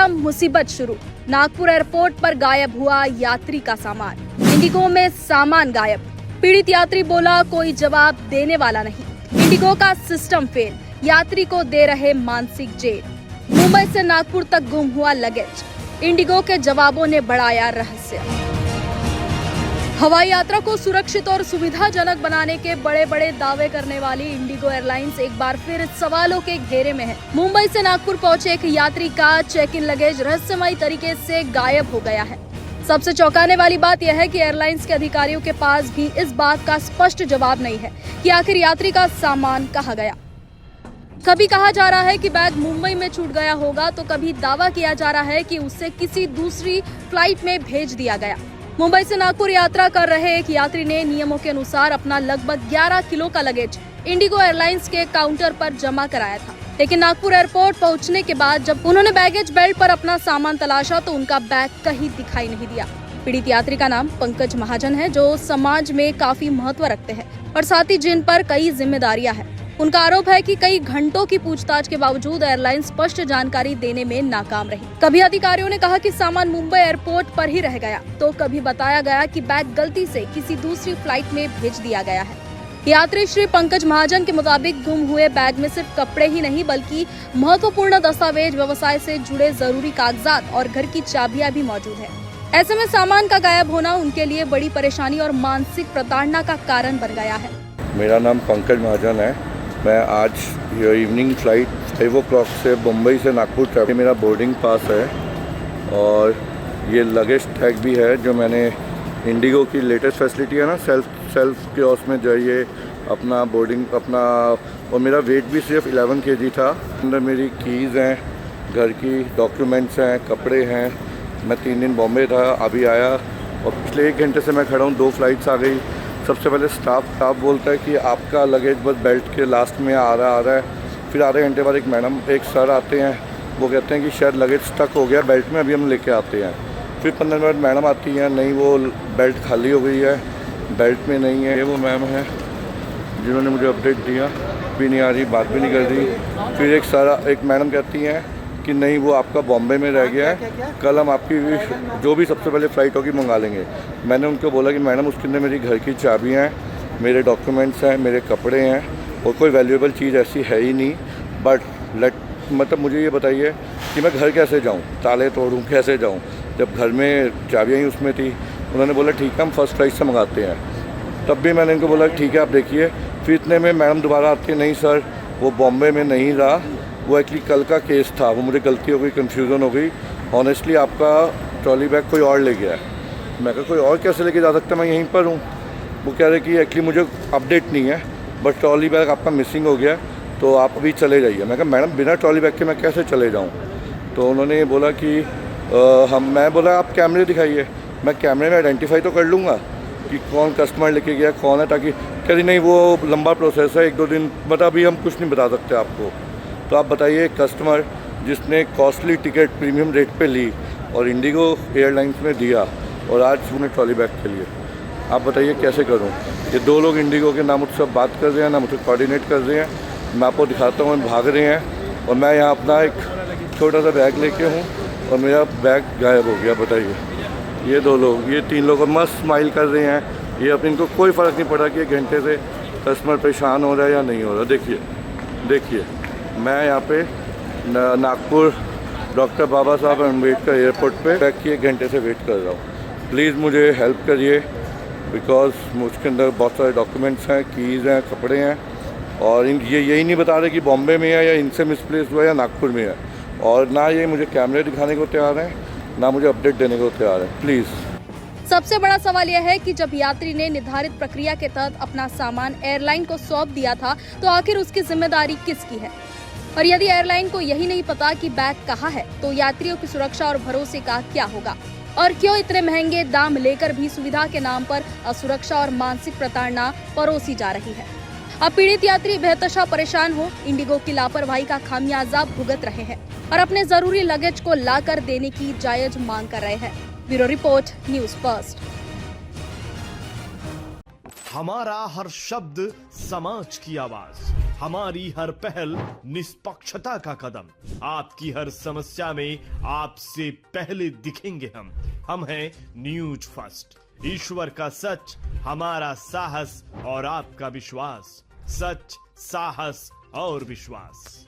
हुआ मुसीबत शुरू। नागपुर एयरपोर्ट पर गायब हुआ यात्री का सामान। इंडिगो में सामान गायब। पीड़ित यात्री बोला कोई जवाब देने वाला नहीं। इंडिगो का सिस्टम फेल, यात्री को दे रहे मानसिक जेल। मुंबई से नागपुर तक गुम हुआ लगेज। इंडिगो के जवाबों ने बढ़ाया रहस्य। हवाई यात्रा को सुरक्षित और सुविधाजनक बनाने के बड़े बड़े दावे करने वाली इंडिगो एयरलाइंस एक बार फिर सवालों के घेरे में है। मुंबई से नागपुर पहुंचे एक यात्री का चेक इन लगेज रहस्यमयी तरीके से गायब हो गया है। सबसे चौंकाने वाली बात यह है कि एयरलाइंस के अधिकारियों के पास भी इस बात का स्पष्ट जवाब नहीं है कि आखिर यात्री का सामान कहाँ गया। कभी कहा जा रहा है कि बैग मुंबई में छूट गया होगा, तो कभी दावा किया जा रहा है कि उसे किसी दूसरी फ्लाइट में भेज दिया गया। मुंबई से नागपुर यात्रा कर रहे एक यात्री ने नियमों के अनुसार अपना लगभग 11 किलो का लगेज इंडिगो एयरलाइंस के काउंटर पर जमा कराया था, लेकिन नागपुर एयरपोर्ट पहुंचने के बाद जब उन्होंने बैगेज बेल्ट पर अपना सामान तलाशा तो उनका बैग कहीं दिखाई नहीं दिया। पीड़ित यात्री का नाम पंकज महाजन है, जो समाज में काफी महत्व रखते हैं और साथ ही जिन पर कई जिम्मेदारियां हैं। उनका आरोप है कि कई घंटों की पूछताछ के बावजूद एयरलाइन स्पष्ट जानकारी देने में नाकाम रही। कभी अधिकारियों ने कहा कि सामान मुंबई एयरपोर्ट पर ही रह गया, तो कभी बताया गया कि बैग गलती से किसी दूसरी फ्लाइट में भेज दिया गया है। यात्री श्री पंकज महाजन के मुताबिक गुम हुए बैग में सिर्फ कपड़े ही नहीं बल्कि महत्वपूर्ण दस्तावेज, व्यवसाय से जुड़े जरूरी कागजात और घर की चाबियां भी मौजूद है। ऐसे में सामान का गायब होना उनके लिए बड़ी परेशानी और मानसिक प्रताड़ना का कारण बन गया है। मेरा नाम पंकज महाजन है। मैं आज इवनिंग फ्लाइट 5 o'clock से मुंबई से नागपुर ट्रैवल, मेरा बोर्डिंग पास है और ये लगेज टैग भी है जो मैंने इंडिगो की लेटेस्ट फैसिलिटी है ना, सेल्फ कियोस्क में जाइए अपना बोर्डिंग अपना, और मेरा वेट भी सिर्फ 11 kg था। अंदर मेरी कीज़ हैं, घर की डॉक्यूमेंट्स हैं, कपड़े हैं। मैं 3 दिन बॉम्बे था, अभी आया और पिछले 1 घंटे से मैं खड़ा हूँ। 2 फ्लाइट्स आ गई। सबसे पहले स्टाफ बोलता है कि आपका लगेज बस बेल्ट के लास्ट में आ रहा है। फिर आधे घंटे बाद एक सर आते हैं, वो कहते हैं कि शायद लगेज स्टक हो गया बेल्ट में, अभी हम लेके आते हैं। फिर 15 मिनट मैडम आती हैं, नहीं वो बेल्ट खाली हो गई है, बेल्ट में नहीं है। ये वो मैम है जिन्होंने मुझे अपडेट दिया, भी नहीं आ रही, बात भी नहीं कर रही। फिर एक मैडम कहती हैं कि नहीं वो आपका बॉम्बे में रह गया है, कल हम आपकी जो भी सबसे पहले फ़्लाइट होगी मंगा लेंगे। मैंने उनको बोला कि मैडम उसके अंदर मेरी घर की चाबियाँ हैं, मेरे डॉक्यूमेंट्स हैं, मेरे कपड़े हैं और कोई वैल्यूएबल चीज़ ऐसी है ही नहीं। बट मतलब मुझे ये बताइए कि मैं घर कैसे जाऊँ, ताले तोड़ूँ, कैसे जाऊँ जब घर में चाबियाँ ही उसमें थी। उन्होंने बोला ठीक है हम फर्स्ट फ्लाइट से मंगाते हैं। तब भी मैंने इनको बोला ठीक है आप देखिए। फिर इतने में मैडम दोबारा आती है, नहीं सर वो बॉम्बे में नहीं रहा, वो एक्चुअली कल का केस था, वो मुझे गलती हो गई, कन्फ्यूज़न हो गई। ऑनेस्टली आपका ट्रॉली बैग कोई और ले गया है। मैं कहा कोई और कैसे लेके जा सकता है, मैं यहीं पर हूँ। वो कह रहे कि एक्चुअली मुझे अपडेट नहीं है बट ट्रॉली बैग आपका मिसिंग हो गया तो आप अभी चले जाइए। मैं कहा मैडम बिना ट्रॉली बैग के मैं कैसे चले जाऊँ। तो उन्होंने बोला कि मैं बोला आप कैमरे दिखाइए, मैं कैमरे में आइडेंटिफाई तो कर लूँगा कि कौन कस्टमर लेके गया कौन है, ताकि कह रही नहीं वो लंबा प्रोसेस है, 1-2 दिन, बट अभी हम कुछ नहीं बता सकते आपको। तो आप बताइए कस्टमर जिसने कॉस्टली टिकट प्रीमियम रेट पे ली और इंडिगो एयरलाइंस में दिया और आज उन्हें ट्रॉली बैग के लिए, आप बताइए कैसे करूं। ये 2 लोग इंडिगो के ना मुझसे बात कर रहे हैं ना मुझसे कोऑर्डिनेट कर रहे हैं। मैं आपको दिखाता हूँ, भाग रहे हैं और मैं यहाँ अपना एक छोटा सा बैग लेके हूँ और मेरा बैग गायब हो गया। बताइए ये 2 लोग, ये 3 लोग मस्त स्माइल कर रहे हैं। ये अब इनको कोई फ़र्क नहीं पड़ा कि 1 घंटे से कस्टमर परेशान हो रहा है या नहीं हो रहा। देखिए मैं यहाँ पे नागपुर डॉक्टर बाबा साहब अम्बेडकर एयरपोर्ट पे बैग की 1 घंटे से वेट कर रहा हूँ। प्लीज़ मुझे हेल्प करिए बिकॉज मुझके अंदर बहुत सारे डॉक्यूमेंट्स हैं, कीज़ हैं, कपड़े हैं और ये यही नहीं बता रहे कि बॉम्बे में है या इनसे मिसप्लेस हुआ है या नागपुर में है। और ना ये मुझे कैमरे दिखाने को तैयार हैं ना मुझे अपडेट देने को तैयार है। प्लीज़। सबसे बड़ा सवाल यह है कि जब यात्री ने निर्धारित प्रक्रिया के तहत अपना सामान एयरलाइन को सौंप दिया था तो आखिर उसकी जिम्मेदारी किसकी है। और यदि एयरलाइन को यही नहीं पता कि बैग कहाँ है तो यात्रियों की सुरक्षा और भरोसे का क्या होगा। और क्यों इतने महंगे दाम लेकर भी सुविधा के नाम पर असुरक्षा और मानसिक प्रताड़ना परोसी जा रही है। अब पीड़ित यात्री बेहतशा परेशान हो, इंडिगो की लापरवाही का खामियाजा भुगत रहे हैं और अपने जरूरी लगेज को लाकर देने की जायज मांग कर रहे हैं। Bureau report, news first. हमारा हर शब्द समाज की आवाज, हमारी हर पहल निष्पक्षता का कदम। आपकी हर समस्या में आपसे पहले दिखेंगे हम हैं न्यूज फर्स्ट। ईश्वर का सच, हमारा साहस और आपका विश्वास। सच, साहस और विश्वास।